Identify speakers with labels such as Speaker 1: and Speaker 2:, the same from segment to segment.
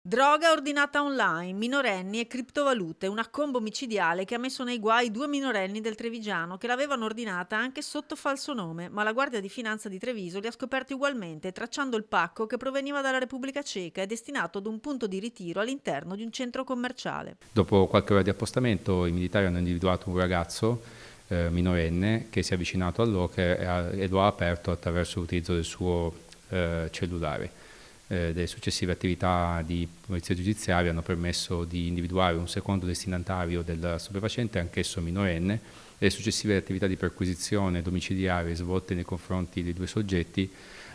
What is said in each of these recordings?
Speaker 1: Droga ordinata online, minorenni e criptovalute, una combo micidiale che ha messo nei guai due minorenni del Trevigiano che l'avevano ordinata anche sotto falso nome, ma la Guardia di Finanza di Treviso li ha scoperti ugualmente, tracciando il pacco che proveniva dalla Repubblica Ceca e destinato ad un punto di ritiro all'interno di un centro commerciale.
Speaker 2: Dopo qualche ora di appostamento, i militari hanno individuato un ragazzo minorenne che si è avvicinato al locker e lo ha aperto attraverso l'utilizzo del suo cellulare. Le successive attività di polizia giudiziaria hanno permesso di individuare un secondo destinatario del stupefacente, anch'esso minorenne, e le successive attività di perquisizione domiciliare svolte nei confronti dei due soggetti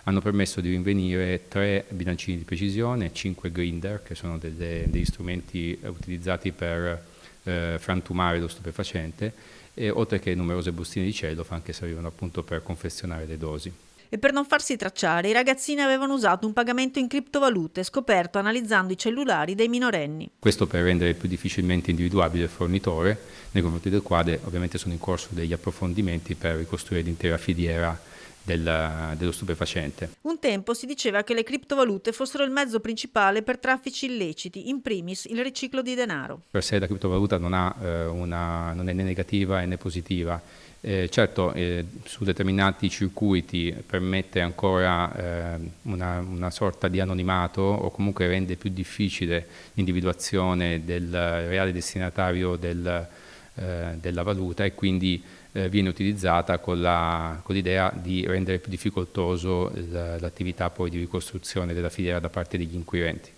Speaker 2: hanno permesso di rinvenire 3 bilancini di precisione, 5 grinder, che sono degli strumenti utilizzati per frantumare lo stupefacente, e oltre che numerose bustine di cellophane che servivano appunto per confezionare le dosi.
Speaker 1: E per non farsi tracciare, i ragazzini avevano usato un pagamento in criptovalute, scoperto analizzando i cellulari dei minorenni.
Speaker 2: Questo per rendere più difficilmente individuabile il fornitore, nei confronti del quale ovviamente sono in corso degli approfondimenti per ricostruire l'intera filiera dello stupefacente.
Speaker 1: Un tempo si diceva che le criptovalute fossero il mezzo principale per traffici illeciti, in primis il riciclo di denaro.
Speaker 2: Per sé la criptovaluta non è né negativa né positiva. Certo, su determinati circuiti permette ancora una sorta di anonimato, o comunque rende più difficile l'individuazione del reale destinatario della valuta, e quindi viene utilizzata con l'idea di rendere più difficoltoso l'attività poi di ricostruzione della filiera da parte degli inquirenti.